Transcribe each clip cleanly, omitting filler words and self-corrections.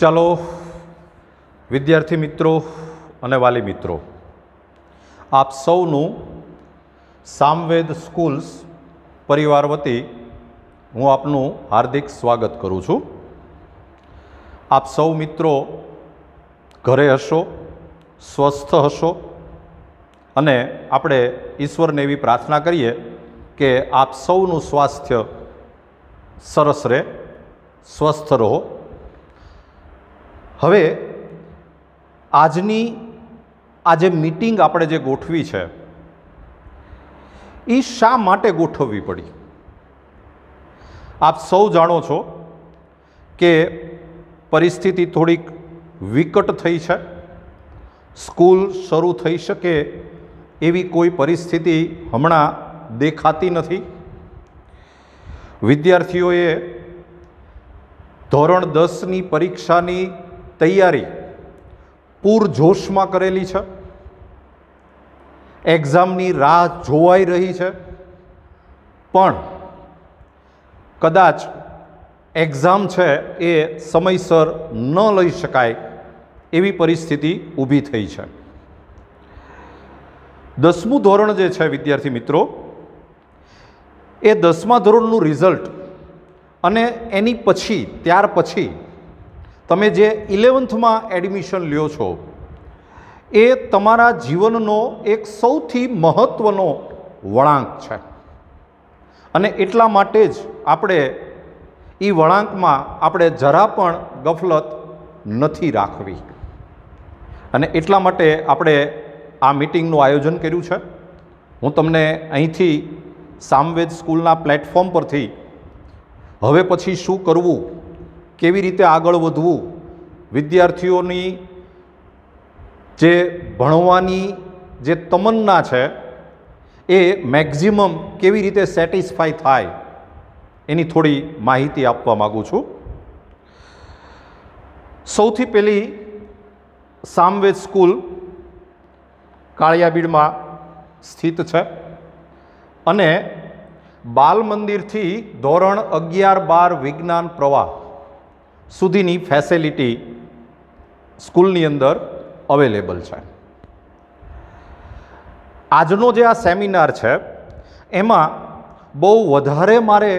ચાલો વિદ્યાર્થી મિત્રો અને વાલી મિત્રો, આપ સૌનું સામવેદ સ્કૂલ્સ પરિવાર વતી હું આપનું હાર્દિક સ્વાગત કરું છું। આપ સૌ મિત્રો ઘરે હશો, સ્વસ્થ હશો અને આપણે ઈશ્વરને એવી પ્રાર્થના કરીએ કે આપ સૌનું સ્વાસ્થ્ય સરસ રહે, સ્વસ્થ રહો। હવે આજની આજે મીટિંગ આપણે જે ગોઠવી છે એ શા માટે ગોઠવવી પડી? આપ સૌ જાણો છો કે પરિસ્થિતિ થોડીક વિકટ થઈ છે। સ્કૂલ શરૂ થઈ શકે એવી કોઈ પરિસ્થિતિ હમણાં દેખાતી નથી। વિદ્યાર્થીઓએ ધોરણ 10ની પરીક્ષાની તૈયારી પૂરજોશમાં કરેલી છે। એક્ઝામની રાહ જોવાઈ રહી છે, પણ કદાચ એક્ઝામ છે એ સમયસર ન લઈ શકાય એવી પરિસ્થિતિ ઊભી થઈ છે। 10મું ધોરણ જે છે વિદ્યાર્થી મિત્રો, એ 10મા ધોરણનું રિઝલ્ટ અને એની પછી ત્યાર પછી તમે જે 11થમાં એડમિશન લ્યો છો એ તમારા જીવનનો એક સૌથી મહત્ત્વનો વળાંક છે અને એટલા માટે જ આપણે એ વળાંકમાં આપણે જરા પણ ગફલત નથી રાખવી અને એટલા માટે આપણે આ મીટિંગનું આયોજન કર્યું છે। હું તમને અહીંથી સામવેદ સ્કૂલના પ્લેટફોર્મ પરથી હવે પછી શું કરવું, કેવી રીતે આગળ વધવું, વિદ્યાર્થીઓની જે ભણવાની જે તમન્ના છે એ મેક્ઝિમમ કેવી રીતે સેટિસ્ફાય થાય એની થોડી માહિતી આપવા માગું છું। સૌથી પહેલી સામવેદ સ્કૂલ કાળિયાબીડમાં સ્થિત છે અને બાલ મંદિરથી ધોરણ 11-12 વિજ્ઞાન પ્રવાહ સુધીની ફેસિલિટી સ્કૂલની અંદર અવેલેબલ છે। આજનો જે આ સેમિનાર છે એમાં બહુ વધારે મારે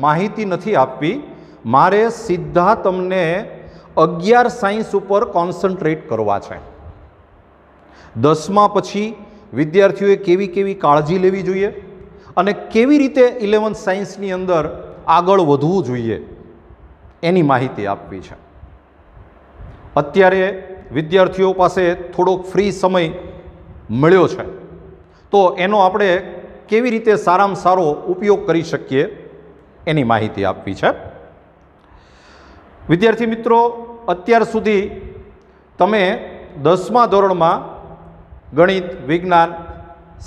માહિતી નથી આપવી, મારે સીધા તમને 11 સાયન્સ ઉપર કોન્સન્ટ્રેટ કરવા છે। 10મા પછી વિદ્યાર્થીઓએ કેવી કેવી કાળજી લેવી જોઈએ અને કેવી રીતે 11th સાયન્સની અંદર આગળ વધવું જોઈએ એની માહિતી આપવી છે। અત્યારે વિદ્યાર્થીઓ પાસે થોડોક ફ્રી સમય મળ્યો છે તો એનો આપણે કેવી રીતે સારામાં સારો ઉપયોગ કરી શકીએ એની માહિતી આપવી છે। વિદ્યાર્થી મિત્રો, અત્યાર સુધી તમે 10મા ધોરણમાં ગણિત, વિજ્ઞાન,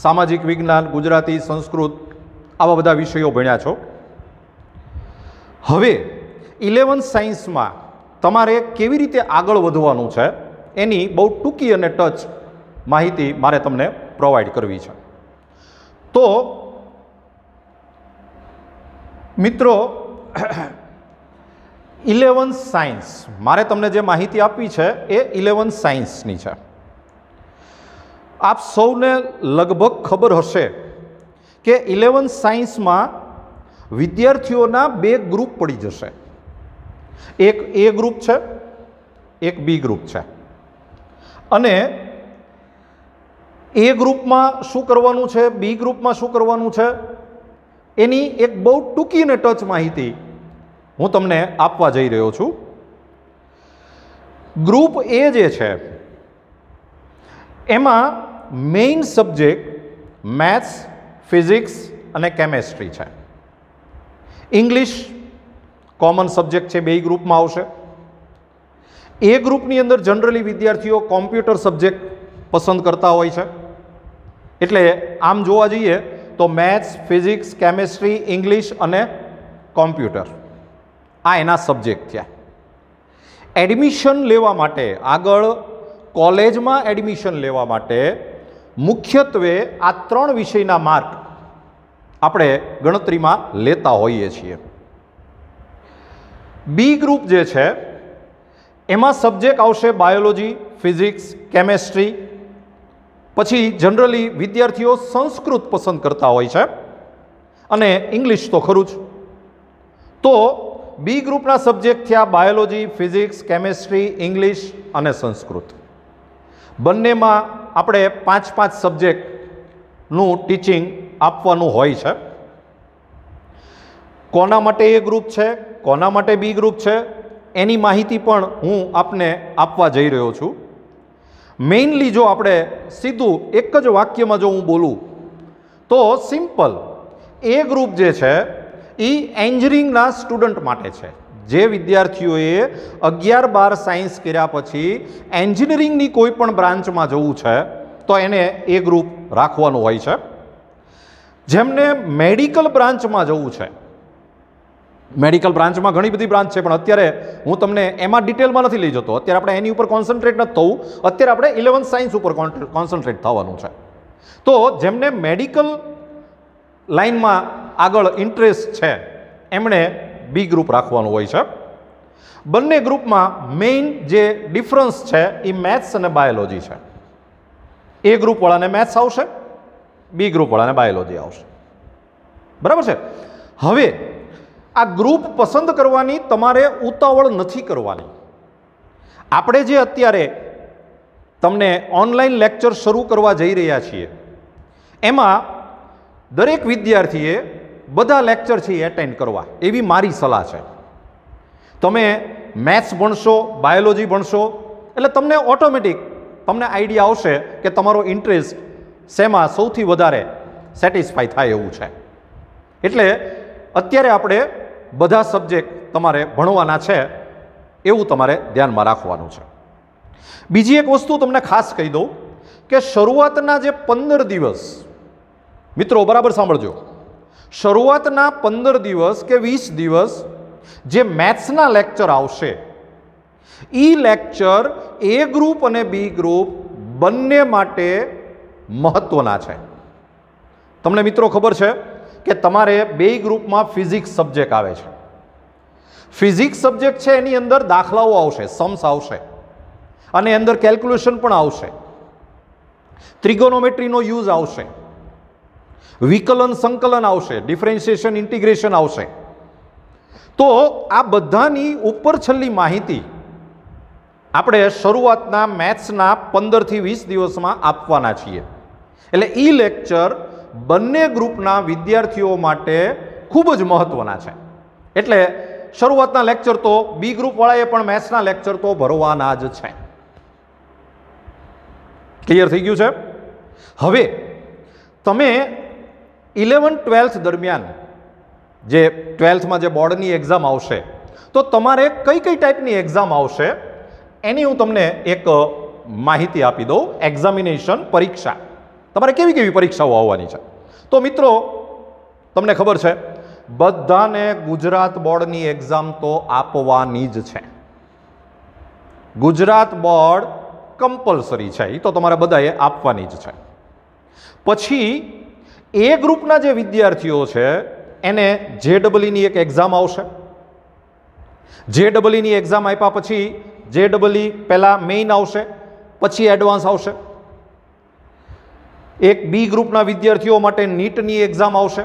સામાજિક વિજ્ઞાન, ગુજરાતી, સંસ્કૃત આવા બધા વિષયો ભણ્યા છો। હવે 11th સાયન્સમાં તમારે કેવી રીતે આગળ વધવાનું છે એની બહુ ટૂંકી અને ટચ માહિતી મારે તમને પ્રોવાઈડ કરવી છે। તો મિત્રો, 11th સાયન્સ મારે તમને જે માહિતી આપવી છે એ 11th સાયન્સની છે। આપ સૌને લગભગ ખબર હશે કે 11th સાયન્સમાં વિદ્યાર્થીઓના 2 ગ્રુપ પડી જશે। એક એ ગ્રુપ છે, એક બી ગ્રુપ છે અને એ ગ્રુપમાં શું કરવાનું છે, બી ગ્રુપમાં શું કરવાનું છે એની એક બહુ ટૂંકી અને ટચ માહિતી હું તમને આપવા જઈ રહ્યો છું। ગ્રુપ એ જે છે એમાં મેઇન સબ્જેક્ટ મેથ્સ, ફિઝિક્સ અને કેમેસ્ટ્રી છે। ઇંગ્લિશ કોમન સબ્જેક્ટ છે, બે ગ્રુપમાં આવશે। એ ગ્રુપની અંદર જનરલી વિદ્યાર્થીઓ કોમ્પ્યુટર સબ્જેક્ટ પસંદ કરતા હોય છે, એટલે આમ જોવા જઈએ તો મેથ્સ, ફિઝિક્સ, કેમેસ્ટ્રી, ઇંગ્લિશ અને કોમ્પ્યુટર આ એના સબ્જેક્ટ થયા। એડમિશન લેવા માટે, આગળ કોલેજમાં એડમિશન લેવા માટે મુખ્યત્વે આ 3 વિષયના માર્ક આપણે ગણતરીમાં લેતા હોઈએ છીએ। બી ગ્રુપ જે છે એમાં સબ્જેક્ટ આવશે બાયોલોજી, ફિઝિક્સ, કેમેસ્ટ્રી. પછી જનરલી વિદ્યાર્થીઓ સંસ્કૃત પસંદ કરતા હોય છે અને ઇંગ્લિશ તો ખરું જ. તો બી ગ્રુપના સબ્જેક્ટ થયા બાયોલોજી, ફિઝિક્સ, કેમેસ્ટ્રી, ઇંગ્લિશ અને સંસ્કૃત. બંનેમાં આપણે 5-5 સબ્જેક્ટનું ટીચિંગ આપવાનું હોય છે. કોના માટે એ ગ્રુપ છે, કોના માટે બી ગ્રુપ છે, એની માહિતી પણ હું આપને આપવા જઈ રહ્યો છું. મેઇનલી જો આપણે સીધું એક જ વાક્યમાં જો હું બોલું તો સિમ્પલ, એ ગ્રુપ જે છે એ એન્જિનિયરિંગના સ્ટુડન્ટ માટે છે. જે વિદ્યાર્થીઓએ 11-12 સાયન્સ કર્યા પછી એન્જિનિયરિંગની કોઈ પણ બ્રાન્ચમાં જવું છે તો એને એ ગ્રુપ રાખવાનું હોય છે. જેમને મેડિકલ બ્રાન્ચમાં જવું છે, મેડિકલ બ્રાન્ચમાં ઘણી બધી બ્રાન્ચ છે, પણ અત્યારે હું તમને એમાં ડિટેલમાં નથી લઈ જતો. અત્યારે આપણે એની ઉપર કોન્સન્ટ્રેટ નથી થવું. અત્યારે આપણે 11th સાયન્સ ઉપર કોન્સન્ટ્રેટ થવાનું છે. તો જેમને મેડિકલ લાઇનમાં આગળ ઇન્ટરેસ્ટ છે એમણે બી ગ્રુપ રાખવાનું હોય છે. બંને ગ્રુપમાં મેઇન જે ડિફરન્સ છે એ મેથ્સ અને બાયોલોજી છે. એ ગ્રુપવાળાને મેથ્સ આવશે, બી ગ્રુપવાળાને બાયોલોજી આવશે. બરાબર છે. હવે આ ગ્રુપ પસંદ કરવાની તમારે ઉતાવળ નથી કરવાની. આપણે જે અત્યારે તમને ઓનલાઈન લેક્ચર શરૂ કરવા જઈ રહ્યા છીએ એમાં દરેક વિદ્યાર્થીએ બધા લેક્ચર છે એ એટેન્ડ કરવા એવી મારી સલાહ છે. તમે મેથ્સ ભણશો, બાયોલોજી ભણશો એટલે તમને ઓટોમેટિક તમને આઈડિયા આવશે કે તમારો ઇન્ટરેસ્ટ શેમાં સૌથી વધારે સેટિસ્ફાય થાય એવું છે. એટલે અત્યારે આપણે બધા સબ્જેક્ટ તમારે ભણવાના છે એવું તમારે ધ્યાનમાં રાખવાનું છે. બીજી એક વસ્તુ તમને ખાસ કહી દઉં કે શરૂઆતના જે 15 દિવસ, મિત્રો બરાબર સાંભળજો, શરૂઆતના 15 દિવસ કે 20 દિવસ જે મેથ્સના લેક્ચર આવશે એ લેક્ચર એ ગ્રુપ અને બી ગ્રુપ બંને માટે મહત્વના છે. તમને મિત્રો ખબર છે કે તમારે બે ગ્રુપમાં ફિઝિક્સ સબ્જેક્ટ આવે છે. ફિઝિક્સ સબ્જેક્ટ છે એની અંદર દાખલાઓ આવશે, સમ્સ આવશે અને અંદર કેલ્ક્યુલેશન પણ આવશે, ત્રિગોનોમેટ્રીનો યુઝ આવશે, વિકલન સંકલન આવશે, ડિફરન્શિએશન ઇન્ટિગ્રેશન આવશે. તો આ બધાની ઉપર છેલ્લી માહિતી આપણે શરૂઆતના મેથ્સના 15 થી 20 દિવસમાં આપવાના છીએ. એટલે એ લેક્ચર બંને ગ્રુપના વિદ્યાર્થીઓ માટે ખૂબ જ મહત્વના છે. એટલે શરૂઆતના લેક્ચર તો બી ગ્રુપવાળાએ પણ મેથ્સના લેક્ચર તો ભરવાના જ છે. ક્લિયર થઈ ગયું છે? હવે તમે 11th-12th દરમિયાન જે 12thમાં જે બોર્ડની એક્ઝામ આવશે તો તમારે કઈ કઈ ટાઈપની એક્ઝામ આવશે એની હું તમને એક માહિતી આપી દઉં. એક્ઝામિનેશન, પરીક્ષા, તમારે કેવી કેવી પરીક્ષાઓ આવવાની છે. તો મિત્રો તમને ખબર છે બધાને ગુજરાત બોર્ડની એક્ઝામ તો આપવાની જ છે. ગુજરાત બોર્ડ કમ્પલસરી છે, એ તો તમારે બધાએ આપવાની જ છે. પછી એ ગ્રુપના જે વિદ્યાર્થીઓ છે એને JEE એક એક્ઝામ આવશે. JEE એક્ઝામ આપ્યા પછી JEE પહેલાં મેઇન આવશે, પછી એડવાન્સ આવશે. એક બી ગ્રુપના વિદ્યાર્થીઓ માટે નીટની એક્ઝામ આવશે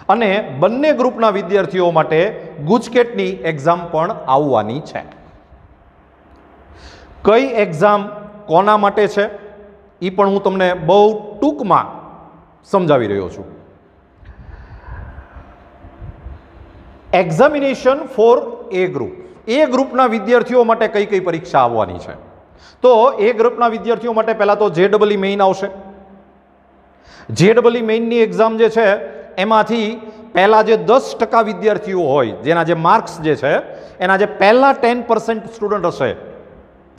અને બંને ગ્રુપના વિદ્યાર્થીઓ માટે ગુજકેટની એક્ઝામ પણ આવવાની છે. કઈ એક્ઝામ કોના માટે છે એ પણ હું તમને બહુ ટૂંકમાં સમજાવી રહ્યો છું. એક્ઝામિનેશન ફોર એ ગ્રુપ, એ ગ્રુપના વિદ્યાર્થીઓ માટે કઈ કઈ પરીક્ષા આવવાની છે. તો એ ગ્રુપના વિદ્યાર્થીઓ માટે પહેલા તો JEE મેઇન આવશે. JEE મેઇનની એક્ઝામ જે છે એમાંથી પહેલા જે 10% વિદ્યાર્થીઓ હોય, જેના જે માર્ક્સ જે છે એના જે પહેલા 10% સ્ટુડન્ટ હશે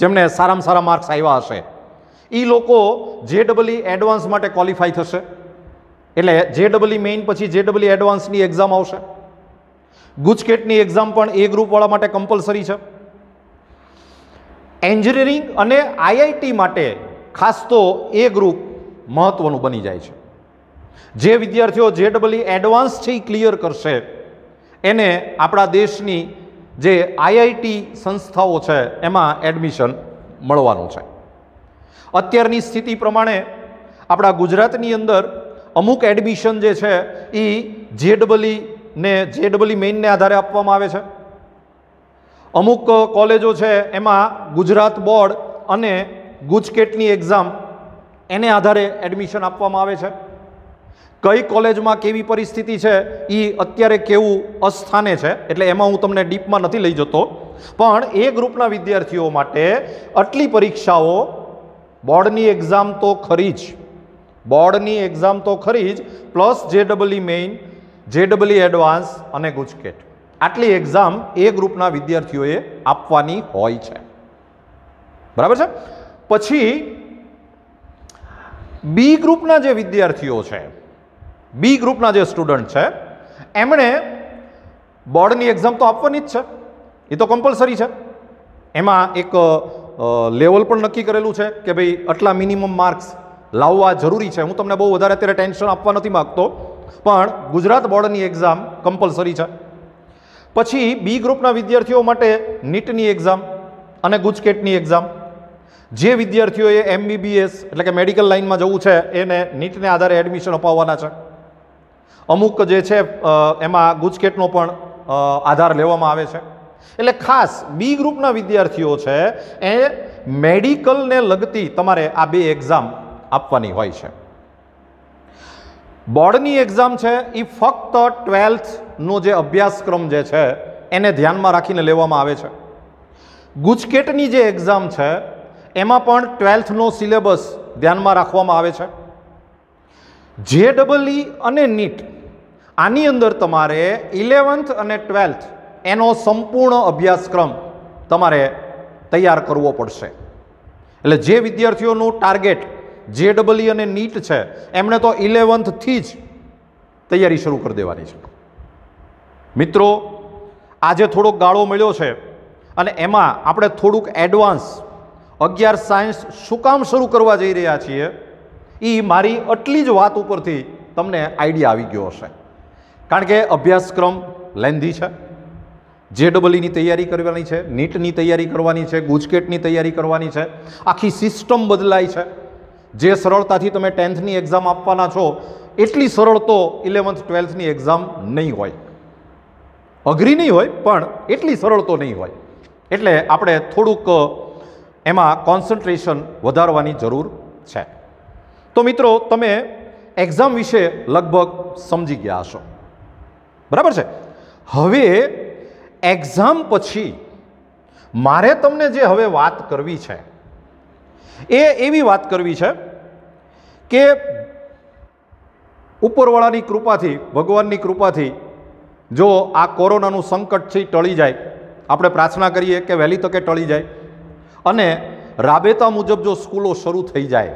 જેમને સારામાં સારા માર્ક્સ આવ્યા હશે એ લોકો JEE એડવાન્સ માટે ક્વોલિફાય થશે. એટલે JEE મેઇન પછી JEE એડવાન્સની એક્ઝામ આવશે. ગુજકેટની એક્ઝામ પણ એ ગ્રુપવાળા માટે કમ્પલસરી છે. એન્જિનિયરિંગ અને IIT માટે ખાસ તો એ ગ્રુપ મહત્વનું બની જાય છે. જે વિદ્યાર્થીઓ JEE એડવાન્સ છે એ ક્લિયર કરશે એને આપણા દેશની જે આઈઆઈટી સંસ્થાઓ છે એમાં એડમિશન મળવાનું છે. અત્યારની સ્થિતિ પ્રમાણે આપણા ગુજરાતની અંદર અમુક એડમિશન જે છે એ જેડબલઈ મેઇનને આધારે આપવામાં આવે છે. અમુક કોલેજો છે એમાં ગુજરાત બોર્ડ અને ગુજકેટની એક્ઝામ એને આધારે એડમિશન આપવામાં આવે છે. કઈ કોલેજમાં કેવી પરિસ્થિતિ છે એ અત્યારે કેવું અસ્થાને છે, એટલે એમાં હું તમને ડીપમાં નથી લઈ જતો, પણ એ ગ્રુપના વિદ્યાર્થીઓ માટે આટલી પરીક્ષાઓ, બોર્ડની એક્ઝામ તો ખરી જ, બોર્ડની એક્ઝામ તો ખરી જ, પ્લસ જેડબલઈ મેઇન, જેડબલઈ એડવાન્સ અને ગુજકેટ, આટલી એક્ઝામ એ ગ્રુપના વિદ્યાર્થીઓએ આપવાની હોય છે. બરાબર છે. પછી બી ગ્રુપના જે વિદ્યાર્થીઓ છે, બી ગ્રુપના જે સ્ટુડન્ટ છે, એમણે બોર્ડની એક્ઝામ તો આપવાની જ છે, એ તો કમ્પલસરી છે. એમાં એક લેવલ પણ નક્કી કરેલું છે કે ભાઈ આટલા મિનિમમ માર્ક્સ લાવવા જરૂરી છે. હું તમને બહુ વધારે અત્યારે ટેન્શન આપવા નથી માગતો, પણ ગુજરાત બોર્ડની એક્ઝામ કમ્પલસરી છે. પછી બી ગ્રુપના વિદ્યાર્થીઓ માટે નીટની એક્ઝામ અને ગુજકેટની એક્ઝામ, જે વિદ્યાર્થીઓએ એમબીબીએસ એટલે કે મેડિકલ લાઇનમાં જવું છે એને નીટને આધારે એડમિશન અપાવવાના છે. અમુક જે છે એમાં ગુજકેટનો પણ આધાર લેવામાં આવે છે. એટલે ખાસ બી ગ્રુપના વિદ્યાર્થીઓ છે એ મેડિકલને લગતી તમારે આ બે એક્ઝામ આપવાની હોય છે. બોર્ડની એક્ઝામ છે એ ફક્ત 12થનો જે અભ્યાસક્રમ જે છે એને ધ્યાનમાં રાખીને લેવામાં આવે છે. ગુજકેટની જે એક્ઝામ છે એમાં પણ 12થનો સિલેબસ ધ્યાનમાં રાખવામાં આવે છે. જેડબલઈ અને નીટ, આની અંદર તમારે 11th અને 12th એનો સંપૂર્ણ અભ્યાસક્રમ તમારે તૈયાર કરવો પડશે. એટલે જે વિદ્યાર્થીઓનું ટાર્ગેટ જેડબલઈ અને નીટ છે એમણે તો 11thથી જ તૈયારી શરૂ કરી દેવાની છે. મિત્રો, આજે થોડોક ગાળો મળ્યો છે અને એમાં આપણે થોડુંક એડવાન્સ 11 સાયન્સ શું કામ શરૂ કરવા જઈ રહ્યા છીએ એ મારી આટલી જ વાત ઉપરથી તમને આઈડિયા આવી ગયો હશે. કારણ કે અભ્યાસક્રમ લેન્ધી છે, જેડબલઈની તૈયારી કરવાની છે, નીટની તૈયારી કરવાની છે, ગુજકેટની તૈયારી કરવાની છે, આખી સિસ્ટમ બદલાય છે. જે સરળતાથી તમે 10thની એક્ઝામ આપવાના છો એટલી સરળ તો 11th 12thની એક્ઝામ નહીં હોય. અઘરી નહીં હોય પણ એટલી સરળ તો નહીં હોય. એટલે આપણે થોડુંક એમાં કોન્સન્ટ્રેશન વધારવાની જરૂર છે. તો મિત્રો, તમે એક્ઝામ વિશે લગભગ સમજી ગયા હશો. બરાબર છે. હવે એક્ઝામ પછી મારે તમને જે હવે વાત કરવી છે એ એવી વાત કરવી છે કે ઉપરવાળાની કૃપાથી, ભગવાનની કૃપાથી જો આ કોરોનાનું સંકટ છે ટળી જાય, આપણે પ્રાર્થના કરીએ કે વહેલી તકે ટળી જાય, અને રાબેતા મુજબ જો સ્કૂલો શરૂ થઈ જાય,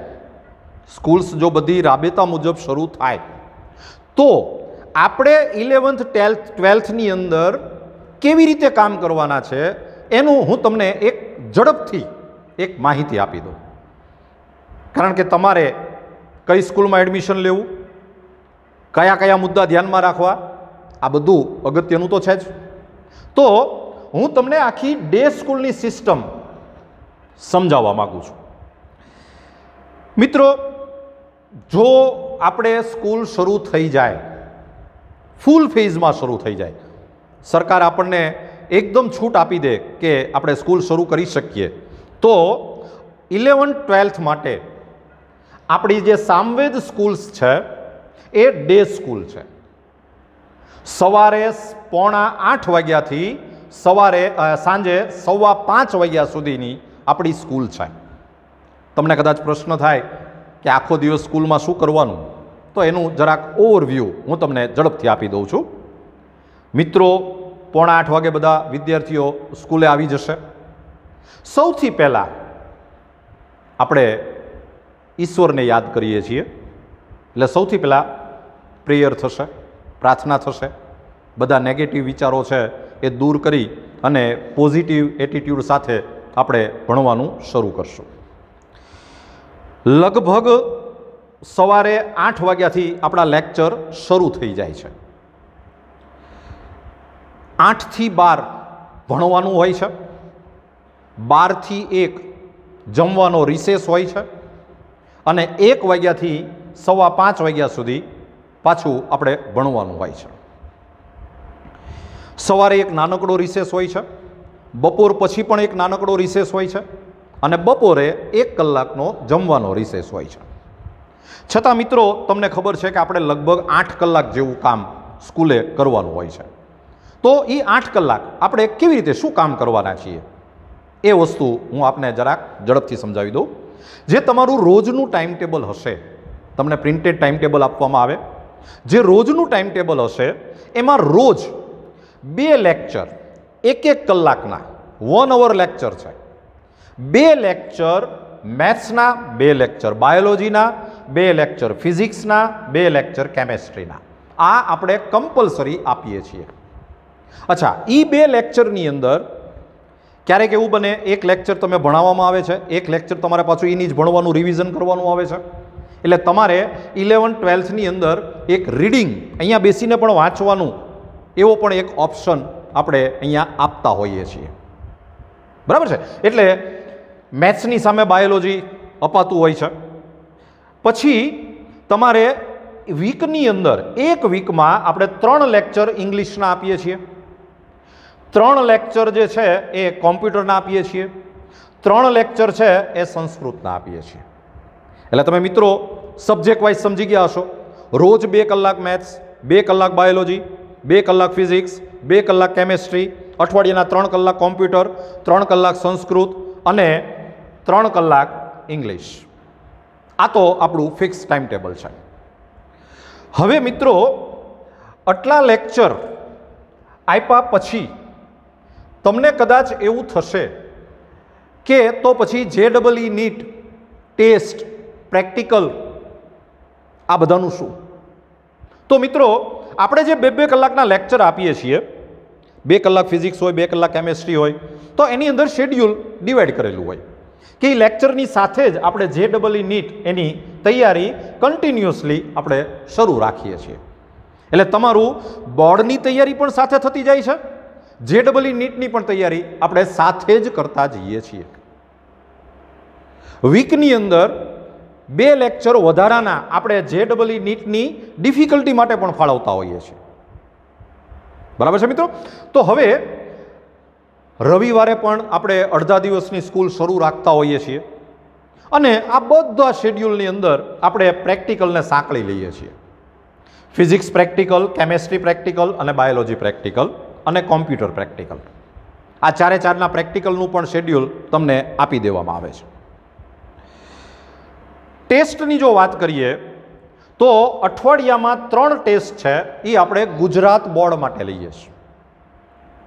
સ્કૂલ્સ જો બધી રાબેતા મુજબ શરૂ થાય, તો આપણે 11th 12thની અંદર કેવી રીતે કામ કરવાના છે એનું હું તમને એક ઝડપથી એક માહિતી આપી દઉં. કારણ કે તમારે કઈ સ્કૂલમાં એડમિશન લેવું, કયા કયા મુદ્દા ધ્યાનમાં રાખવા, આ બધું અગત્યનું તો છે જ. તો હું તમને આખી ડે સ્કૂલની સિસ્ટમ સમજાવવા માગું છું. મિત્રો, જો આપણે સ્કૂલ શરૂ થઈ જાય, ફૂલ ફેઝમાં શરૂ થઈ જાય, સરકાર આપણને એકદમ છૂટ આપી દે કે આપણે સ્કૂલ શરૂ કરી શકીએ, તો 11th 12th માટે આપણી જે સામવેદ સ્કૂલ્સ છે એ ડે સ્કૂલ છે. સવારે 7:45 વાગ્યાથી સાંજે 5:15 વાગ્યા સુધીની આપણી સ્કૂલ છે. તમને કદાચ પ્રશ્ન થાય કે આખો દિવસ સ્કૂલમાં શું કરવાનું, તો એનું જરાક ઓવરવ્યૂ હું તમને ઝડપથી આપી દઉં છું. મિત્રો, 7:45 વાગે બધા વિદ્યાર્થીઓ સ્કૂલે આવી જશે. સૌથી પહેલાં આપણે ઈશ્વરને યાદ કરીએ છીએ, એટલે સૌથી પહેલાં પ્રેયર થશે, પ્રાર્થના થશે. બધા નેગેટિવ વિચારો છે એ દૂર કરી અને પોઝિટિવ એટીટ્યૂડ સાથે આપણે ભણવાનું શરૂ કરશું. લગભગ સવારે 8 વાગ્યાથી આપણા લેક્ચર શરૂ થઈ જાય છે. 8 થી 12 ભણવાનું હોય છે, 12 થી 1 જમવાનો રિસેસ હોય છે અને 1 વાગ્યાથી 4:15 વાગ્યા સુધી પાછું આપણે ભણવાનું હોય છે. સવારે એક નાનકડો રિસેસ હોય છે, બપોર પછી પણ એક નાનકડો રિસેસ હોય છે અને બપોરે 1 કલાકનો જમવાનો રિસેસ હોય છે. છતાં મિત્રો તમને ખબર છે કે આપણે લગભગ 8 કલાક જેવું કામ સ્કૂલે કરવાનું હોય છે. તો એ 8 કલાક આપણે કેવી રીતે શું કામ કરવાના છીએ એ વસ્તુ હું આપને જરાક ઝડપથી સમજાવી દઉં. જે તમારું રોજનું ટાઈમ ટેબલ હશે, તમને પ્રિન્ટેડ ટાઈમ ટેબલ આપવામાં આવે, જે રોજનું ટાઈમ ટેબલ હશે એમાં રોજ 2 લેક્ચર 1-1 કલાકના 1 અવર લેક્ચર છે. 2 લેક્ચર મેથ્સના, 2 લેક્ચર બાયોલોજીના, 2 લેક્ચર ફિઝિક્સના, 2 લેક્ચર કેમેસ્ટ્રીના. આ આપણે કમ્પલસરી આપીએ છીએ. અચ્છા, એ 2 લેક્ચરની અંદર ક્યારેક એવું બને 1 લેક્ચર તમે ભણાવવામાં આવે છે, 1 લેક્ચર તમારે પાછું એની જ ભણવાનું રિવિઝન કરવાનું આવે છે. એટલે તમારે 11-12ની અંદર એક રીડિંગ અહીંયા બેસીને પણ વાંચવાનું એવો પણ એક ઓપ્શન આપણે અહીંયા આપતા હોઈએ છીએ. બરાબર છે? એટલે મેથ્સની સામે બાયોલોજી અપાતું હોય છે. પછી તમારે વીકની અંદર 1 વીકમાં આપણે 3 લેક્ચર ઇંગ્લિશના આપીએ છીએ, 3 લેક્ચર જે છે એ કોમ્પ્યુટરના આપીએ છીએ, 3 લેક્ચર છે એ સંસ્કૃતના આપીએ છીએ. એટલે તમે મિત્રો સબ્જેક્ટ વાઇઝ સમજી ગયા હશો. રોજ 2 કલાક મેથ્સ, 2 કલાક બાયોલોજી, 2 કલાક ફિઝિક્સ, 2 કલાક કેમેસ્ટ્રી, અઠવાડિયાના 3 કલાક કોમ્પ્યુટર, 3 કલાક સંસ્કૃત અને 3 કલાક ઇંગ્લિશ. આ તો આપણું ફિક્સ ટાઈમ ટેબલ છે. હવે મિત્રો આટલા લેક્ચર આપ્યા પછી તમને કદાચ એવું થશે કે તો પછી JEE નીટ, ટેસ્ટ, પ્રેક્ટિકલ આ બધાનું શું? તો મિત્રો આપણે જે 2-2 કલાકના લેક્ચર આપીએ છીએ, 2 કલાક ફિઝિક્સ હોય, 2 કલાક કેમેસ્ટ્રી હોય, તો એની અંદર શેડ્યુલ ડિવાઈડ કરેલું હોય કે એ લેક્ચરની સાથે જ આપણે JEE નીટ એની તૈયારી કન્ટિન્યુઅસલી આપણે શરૂ રાખીએ છીએ. એટલે તમારું બોર્ડની તૈયારી પણ સાથે થતી જાય છે, JEE નીટની પણ તૈયારી આપણે સાથે જ કરતા જઈએ છીએ. વીકની અંદર 2 લેક્ચર વધારાના આપણે JEE નીટની ડિફિકલ્ટી માટે પણ ફાળવતા હોઈએ છીએ. બરાબર છે મિત્રો? તો હવે રવિવારે પણ આપણે અડધા દિવસની સ્કૂલ શરૂ રાખતા હોઈએ છીએ અને આ બધા શેડ્યુલની અંદર આપણે પ્રેક્ટિકલને સાંકળી લઈએ છીએ. ફિઝિક્સ પ્રેક્ટિકલ, કેમેસ્ટ્રી પ્રેક્ટિકલ અને બાયોલોજી પ્રેક્ટિકલ અને કોમ્પ્યુટર પ્રેક્ટિકલ. આ 4-4ના પ્રેક્ટિકલનું પણ શેડ્યુલ તમને આપી દેવામાં આવે છે. ટેસ્ટની જો વાત કરીએ તો અઠવાડિયામાં 3 ટેસ્ટ છે એ આપણે ગુજરાત બોર્ડ માટે લઈએ છીએ.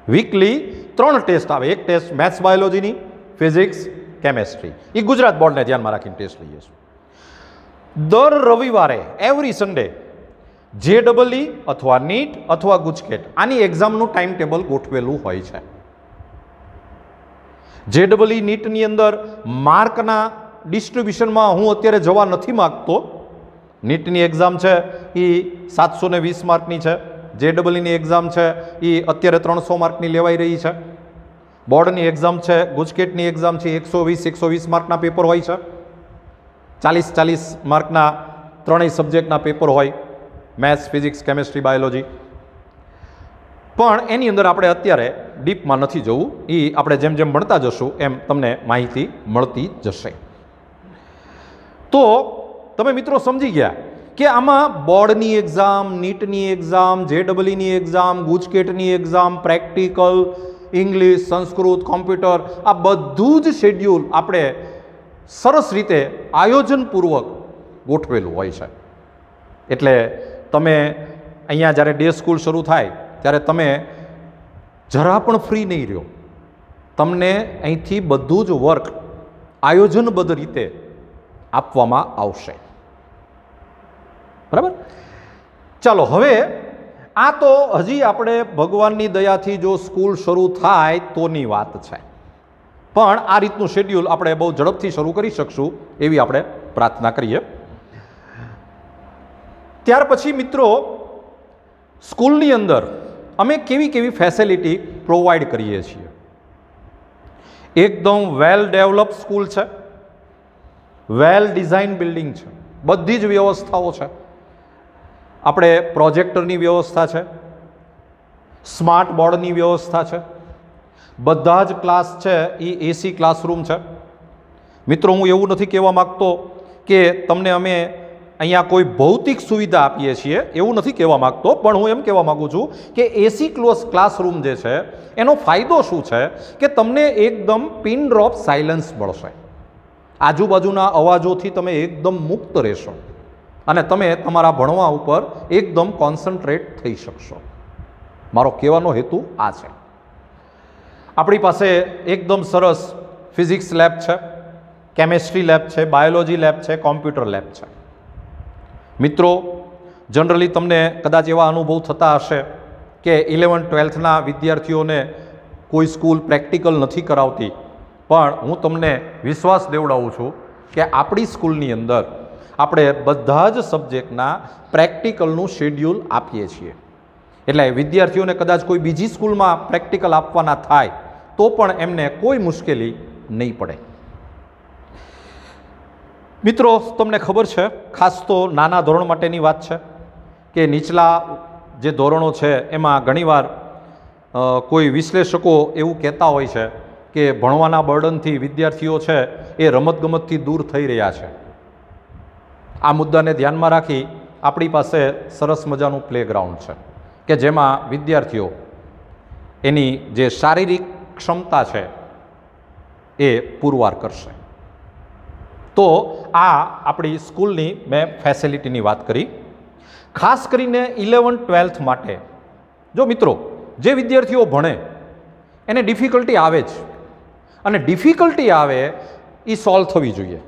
વીકલી 3 ટેસ્ટ આવે. એક ટેસ્ટ મેથ્સ બાયોલોજીની, ફિઝિક્સ, કેમેસ્ટ્રી, એ ગુજરાત બોર્ડને ધ્યાનમાં રાખીને ટેસ્ટ લઈએ છીએ. દર રવિવારે એવરી સન્ડે JEE અથવા નીટ અથવા ગુજકેટ આની એક્ઝામનું ટાઈમ ટેબલ ગોઠવેલું હોય છે. JEE નીટની અંદર માર્કના ડિસ્ટ્રીબ્યુશનમાં હું અત્યારે જવા નથી માગતો. નીટની એક્ઝામ છે એ 720 માર્કની છે, JEE એક્ઝામ છે એ અત્યારે 300 માર્કની લેવાઈ રહી છે. બોર્ડની એક્ઝામ છે, ગુજકેટની એક્ઝામ છે 120 માર્કના પેપર હોય છે, 40 માર્કના 3 સબ્જેક્ટના પેપર હોય, મેથ્સ, ફિઝિક્સ, કેમેસ્ટ્રી, બાયોલોજી. પણ એની અંદર આપણે અત્યારે ડીપમાં નથી જવું, એ આપણે જેમ જેમ ભણતા જશું એમ તમને માહિતી મળતી જશે. તો તમે મિત્રો સમજી ગયા કે આમાં બોર્ડની એક્ઝામ, નીટની એક્ઝામ, JEE એક્ઝામ, ગુજકેટની exam, practical, English, Sanskrit, computer, આ બધું જ શેડ્યુલ આપણે સરસ રીતે આયોજનપૂર્વક ગોઠવેલું હોય છે. એટલે તમે અહીંયા જ્યારે ડે સ્કૂલ શરૂ થાય ત્યારે તમે જરા પણ ફ્રી નહીં રહ્યો. તમને અહીંથી બધું જ વર્ક આયોજનબદ્ધ રીતે આપવામાં આવશે. બરાબર? ચાલો, હવે આ તો હજી આપણે ભગવાનની દયાથી જો સ્કૂલ શરૂ થાય તોની વાત છે, પણ આ રીતનું શેડ્યુલ આપણે બહુ ઝડપથી શરૂ કરી શકશું એવી આપણે પ્રાર્થના કરીએ. ત્યાર પછી મિત્રો સ્કૂલની અંદર અમે કેવી કેવી ફેસિલિટી પ્રોવાઈડ કરીએ છીએ. એકદમ વેલ ડેવલપ સ્કૂલ છે, વેલ ડિઝાઇન બિલ્ડિંગ છે, બધી જ વ્યવસ્થાઓ છે. આપણે પ્રોજેક્ટરની વ્યવસ્થા છે, સ્માર્ટ બોર્ડની વ્યવસ્થા છે, બધા જ ક્લાસ છે એ એસી ક્લાસરૂમ છે. મિત્રો, હું એવું નથી કહેવા માગતો કે તમને અમે અહીંયા કોઈ ભૌતિક સુવિધા આપીએ છીએ, એવું નથી કહેવા માગતો, પણ હું એમ કહેવા માગું છું કે એસી ક્લાસરૂમ જે છે એનો ફાયદો શું છે કે તમને એકદમ પિન ડ્રોપ સાયલન્સ મળશે. આજુબાજુના અવાજોથી તમે એકદમ મુક્ત રહેશો અને તમે તમારા ભણવા ઉપર એકદમ કોન્સન્ટ્રેટ થઈ શકશો. મારો કહેવાનો હેતુ આ છે. આપણી પાસે એકદમ સરસ ફિઝિક્સ લેબ છે, કેમેસ્ટ્રી લેબ છે, બાયોલોજી લેબ છે, કોમ્પ્યુટર લેબ છે. મિત્રો, જનરલી તમને કદાચ એવા અનુભવ થતા હશે કે 11-12ના વિદ્યાર્થીઓને કોઈ સ્કૂલ પ્રેક્ટિકલ નથી કરાવતી, પણ હું તમને વિશ્વાસ દેવડાવું છું કે આપણી સ્કૂલની અંદર આપણે બધા જ સબ્જેક્ટના પ્રેક્ટિકલનું શેડ્યુલ આપીએ છીએ. એટલે વિદ્યાર્થીઓને કદાચ કોઈ બીજી સ્કૂલમાં પ્રેક્ટિકલ આપવાના થાય તો પણ એમને કોઈ મુશ્કેલી નહીં પડે. મિત્રો, તમને ખબર છે, ખાસ તો નાના ધોરણ માટેની વાત છે કે નીચલા જે ધોરણો છે એમાં ઘણીવાર કોઈ વિશ્લેષકો એવું કહેતા હોય છે કે ભણવાના બર્ડનથી વિદ્યાર્થીઓ છે એ રમતગમતથી દૂર થઈ રહ્યા છે. આ મુદ્દાને ધ્યાનમાં રાખી આપણી પાસે સરસ મજાનું પ્લેગ્રાઉન્ડ છે કે જેમાં વિદ્યાર્થીઓ એની જે શારીરિક ક્ષમતા છે એ પુરવાર કરશે. તો આ આપણી સ્કૂલની મેં ફેસિલિટીની વાત કરી. ખાસ કરીને 11-12 માટે જો મિત્રો જે વિદ્યાર્થીઓ ભણે એને ડિફિકલ્ટી આવે જ, અને ડિફિકલ્ટી આવે એ સોલ્વ થવી જોઈએ.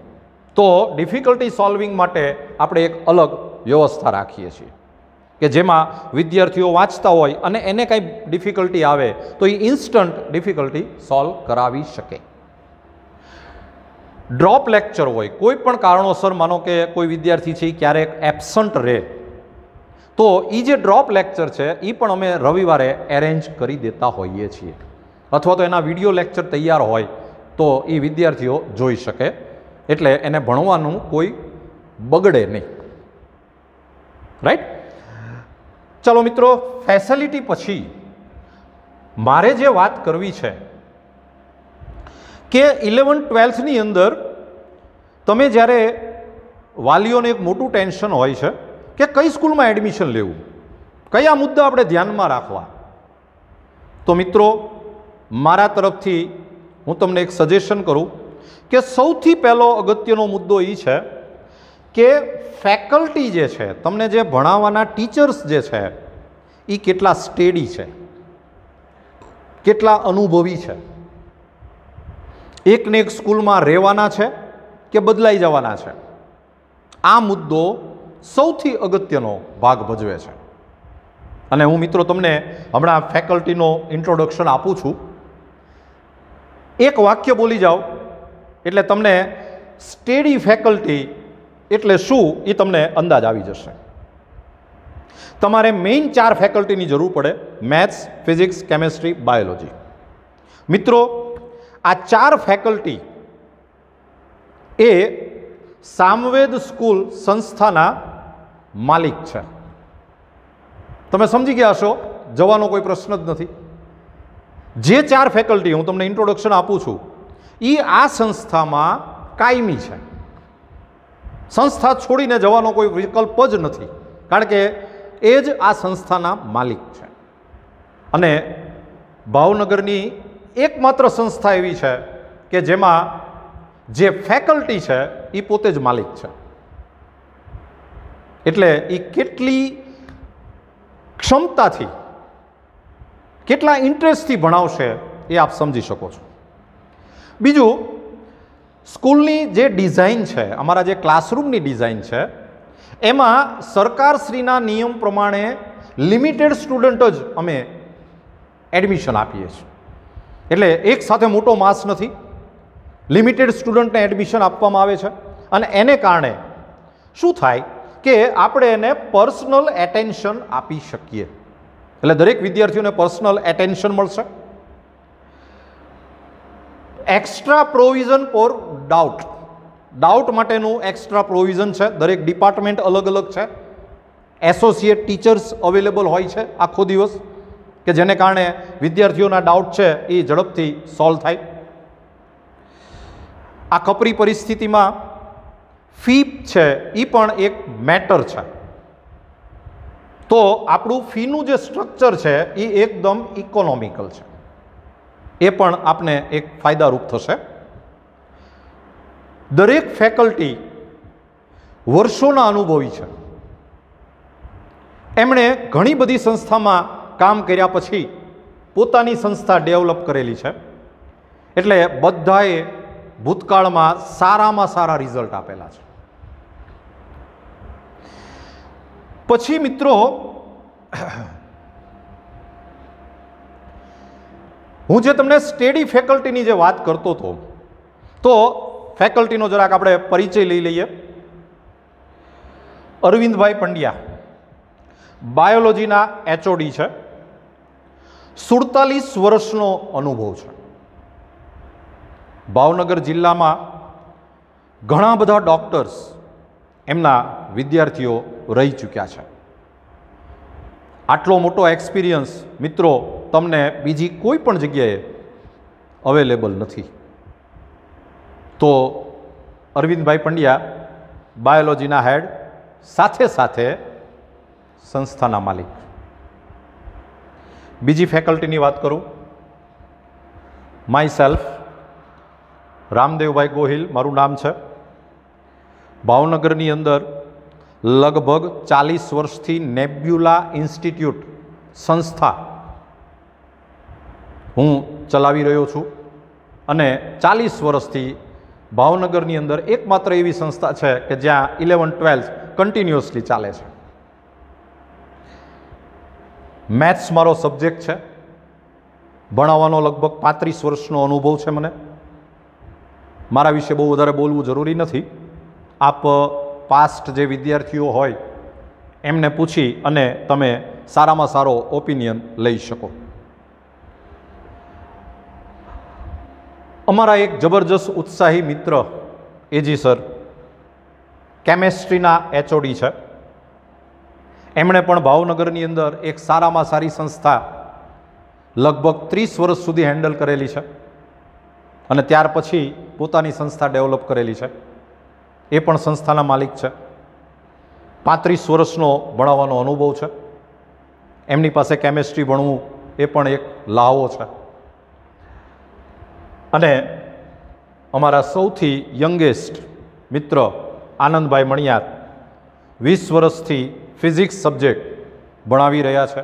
તો ડિફિકલ્ટી સોલ્વિંગ માટે આપણે એક અલગ વ્યવસ્થા રાખીએ છીએ કે જેમાં વિદ્યાર્થીઓ વાંચતા હોય અને એને કાંઈ ડિફિકલ્ટી આવે તો એ ઇન્સ્ટન્ટ ડિફિકલ્ટી સોલ્વ કરાવી શકે. ડ્રોપ લેક્ચર હોય, કોઈ પણ કારણોસર માનો કે કોઈ વિદ્યાર્થી છે એ ક્યારેક એબસન્ટ રહે તો એ જે ડ્રોપ લેક્ચર છે એ પણ અમે રવિવારે એરેન્જ કરી દેતા હોઈએ છીએ, અથવા તો એના વિડીયો લેક્ચર તૈયાર હોય તો એ વિદ્યાર્થીઓ જોઈ શકે, એટલે એને ભણવાનું કોઈ બગડે નહીં. રાઈટ? ચાલો મિત્રો, ફેસિલિટી પછી મારે જે વાત કરવી છે કે 11-12ની અંદર તમે જ્યારે વાલીઓને એક મોટું ટેન્શન હોય છે કે કઈ સ્કૂલમાં એડમિશન લેવું, કયા મુદ્દા આપણે ધ્યાનમાં રાખવા, તો મિત્રો મારા તરફથી હું તમને એક સજેશન કરું કે સૌથી પહેલો અગત્યનો મુદ્દો એ છે કે ફેકલ્ટી જે છે, તમને જે ભણાવવાના ટીચર્સ જે છે એ કેટલા સ્ટેડી છે, કેટલા અનુભવી છે, એકને એક સ્કૂલમાં રહેવાના છે કે બદલાઈ જવાના છે. આ મુદ્દો સૌથી અગત્યનો ભાગ ભજવે છે. અને હું મિત્રો તમને હમણાં ફેકલ્ટીનો ઇન્ટ્રોડક્શન આપું છું. એક વાક્ય બોલી જાઓ એટલે તમને સ્ટેડી ફેકલ્ટી એટલે શું એ તમને અંદાજ આવી જશે. તમારે મેઇન 4 ફેકલ્ટીની જરૂર પડે: મેથ્સ, ફિઝિક્સ, કેમેસ્ટ્રી, બાયોલોજી. મિત્રો, આ 4 ફેકલ્ટી એ સામવેદ સ્કૂલ સંસ્થાના માલિક છે. તમે સમજી ગયા હશો, જવાનો કોઈ પ્રશ્ન જ નથી. જે 4 ફેકલ્ટી હું તમને ઇન્ટ્રોડક્શન આપું છું એ આ સંસ્થામાં કાયમી છે. સંસ્થા છોડીને જવાનો કોઈ વિકલ્પ જ નથી, કારણ કે એ જ આ સંસ્થાના માલિક છે. અને ભાવનગરની એકમાત્ર સંસ્થા એવી છે કે જેમાં જે ફેકલ્ટી છે એ પોતે જ માલિક છે. એટલે એ કેટલી ક્ષમતાથી, કેટલા ઇન્ટરેસ્ટથી ભણાવશે એ આપ સમજી શકો છો. બીજું, સ્કૂલની જે ડિઝાઇન છે, અમારા જે ક્લાસરૂમની ડિઝાઇન છે એમાં સરકારશ્રીના નિયમ પ્રમાણે લિમિટેડ સ્ટુડન્ટ જ અમે એડમિશન આપીએ છીએ. એટલે એક સાથે મોટો માસ નથી, લિમિટેડ સ્ટુડન્ટને એડમિશન આપવામાં આવે છે. અને એને કારણે શું થાય કે આપણે એને પર્સનલ એટેન્શન આપી શકીએ. એટલે દરેક વિદ્યાર્થીઓને પર્સનલ એટેન્શન મળશે. Extra provision for doubt, doubt माटेનું एक्स्ट्रा प्रोविजन છે. દરેક ડિપાર્ટમેન્ટ અલગ અલગ છે. એસોસિએટ ટીચર્સ અવેલેબલ હોય છે આખો દિવસ, કે જેને કારણે વિદ્યાર્થીઓના ડાઉટ છે એ ઝડપથી સોલ્વ થાય. આ કપરી પરિસ્થિતિમાં ફી છે એ પણ એક મેટર છે. તો આપણું ફીનું જે સ્ટ્રક્ચર છે એ એકદમ ઇકોનોમિકલ છે, એ પણ આપને એક ફાયદારૂપ થશે. દરેક ફેકલ્ટી વર્ષોના અનુભવી છે. એમણે ઘણી બધી સંસ્થામાં કામ કર્યા પછી પોતાની સંસ્થા ડેવલપ કરેલી છે, એટલે બધાએ ભૂતકાળમાં સારામાં સારા રિઝલ્ટ આપેલા છે. પછી મિત્રો હું જે તમને સ્ટેડી ફેકલ્ટીની જે વાત કરતો હતો, તો ફેકલ્ટીનો જરાક આપણે પરિચય લઈ લઈએ. અરવિંદભાઈ પંડ્યા બાયોલોજીના એચઓડી છે. 47 વર્ષનો અનુભવ છે. ભાવનગર જિલ્લામાં ઘણા બધા ડૉક્ટર્સ એમના વિદ્યાર્થીઓ રહી ચૂક્યા છે. આટલો મોટો એક્સપિરિયન્સ મિત્રો તમને બીજી કોઈ પણ જગ્યાએ અવેલેબલ નથી. તો અરવિંદભાઈ પંડ્યા બાયોલોજીના હેડ, સાથે સાથે સંસ્થાના માલિક. બીજી ફેકલ્ટીની વાત કરું, માય સેલ્ફ રામદેવભાઈ ગોહિલ મારું નામ છે. ભાવનગરની અંદર લગભગ 40 વર્ષથી નેબ્યુલા ઇન્સ્ટિટ્યૂટ સંસ્થા હું ચલાવી રહ્યો છું, અને 40 વર્ષથી ભાવનગરની અંદર એકમાત્ર એવી સંસ્થા છે કે જ્યાં 11-12 કન્ટિન્યુઅસલી ચાલે છે. મેથ્સ મારો સબ્જેક્ટ છે. ભણાવવાનો લગભગ 35 વર્ષનો અનુભવ છે મને. મારા વિશે બહુ વધારે બોલવું જરૂરી નથી. આપ પાસ્ટ જે વિદ્યાર્થીઓ હોય એમને પૂછી અને તમે સારામાં સારો ઓપિનિયન લઈ શકો. અમારા એક જબરજસ્ત ઉત્સાહી મિત્ર એજી સર કેમેસ્ટ્રીના એચઓડી છે. એમણે પણ ભાવનગરની અંદર એક સારામાં સારી સંસ્થા લગભગ 30 વર્ષ સુધી હેન્ડલ કરેલી છે, અને ત્યાર પછી પોતાની સંસ્થા ડેવલપ કરેલી છે. એ પણ સંસ્થાના માલિક છે. 35 વર્ષનો ભણાવવાનો અનુભવ છે. એમની પાસે કેમેસ્ટ્રી ભણવું એ પણ એક લાવો છે. અને અમારા સૌથી યંગેસ્ટ મિત્ર આનંદભાઈ મણિયાર 20 વર્ષથી ફિઝિક્સ સબ્જેક્ટ ભણાવી રહ્યા છે.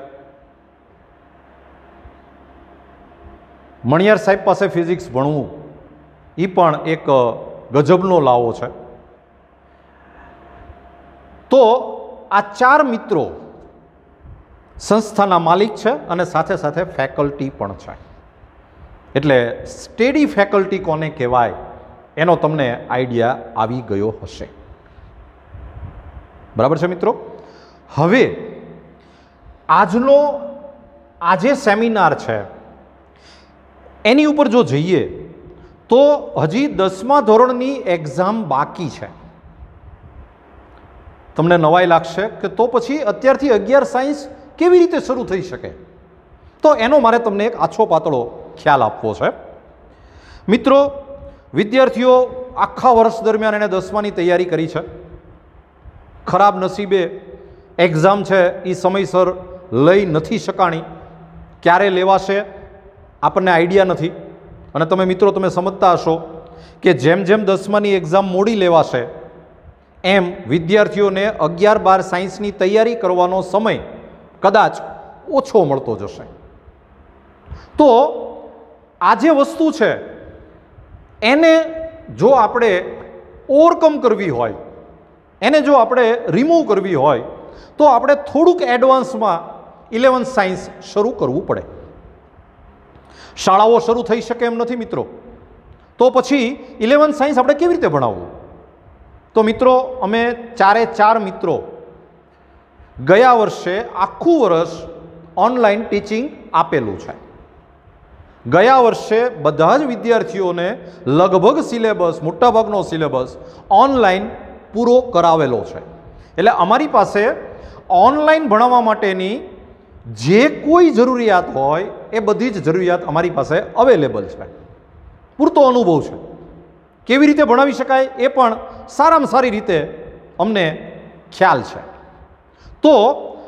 મણિયાર સાહેબ પાસે ફિઝિક્સ ભણવું એ પણ એક ગજબનો લાવો છે. તો આ 4 મિત્રો સંસ્થાના માલિક છે અને સાથે સાથે ફેકલ્ટી પણ છે. એટલે સ્ટેડી ફેકલ્ટી કોને કહેવાય એનો તમને આઈડિયા આવી ગયો હશે. બરાબર છે મિત્રો? હવે આજે સેમિનાર છે એની ઉપર જો જઈએ તો હજી 10મા ધોરણની એક્ઝામ બાકી છે. તમને નવાઈ લાગશે કે તો પછી અત્યારથી 11 સાયન્સ કેવી રીતે શરૂ થઈ શકે? તો એનો મારે તમને એક આછો પાતળો ખ્યાલ આપવો છે. મિત્રો, વિદ્યાર્થીઓ આખા વર્ષ દરમિયાન એણે 10માની તૈયારી કરી છે. ખરાબ નસીબે એક્ઝામ છે એ સમયસર લઈ નથી શકાણી. ક્યારે લેવાશે આપણને આઈડિયા નથી. અને તમે મિત્રો તમે સમજતા હશો કે જેમ જેમ 10માની એક્ઝામ મોડી લેવાશે એમ વિદ્યાર્થીઓને 11-12 સાયન્સની તૈયારી કરવાનો સમય કદાચ ઓછો મળતો જશે. તો આ જે વસ્તુ છે એને જો આપણે ઓવરકમ કરવી હોય, એને જો આપણે રિમૂવ કરવી હોય તો આપણે થોડુંક એડવાન્સમાં 11 સાયન્સ શરૂ કરવું પડે. શાળાઓ શરૂ થઈ શકે એમ નથી મિત્રો. તો પછી 11 સાયન્સ આપણે કેવી રીતે ભણાવવું? તો મિત્રો, અમે 4 મિત્રો ગયા વર્ષે આખું વર્ષ ઓનલાઈન ટીચિંગ આપેલું છે. ગયા વર્ષે બધા જ વિદ્યાર્થીઓને લગભગ સિલેબસ, મોટાભાગનો સિલેબસ ઓનલાઈન પૂરો કરાવેલો છે. એટલે અમારી પાસે ઓનલાઈન ભણાવવા માટેની જે કોઈ જરૂરિયાત હોય એ બધી જ જરૂરિયાત અમારી પાસે અવેલેબલ છે. પૂરતો અનુભવ છે. કેવી રીતે ભણાવી શકાય એ પણ સારામાં સારી રીતે અમને ખ્યાલ છે. તો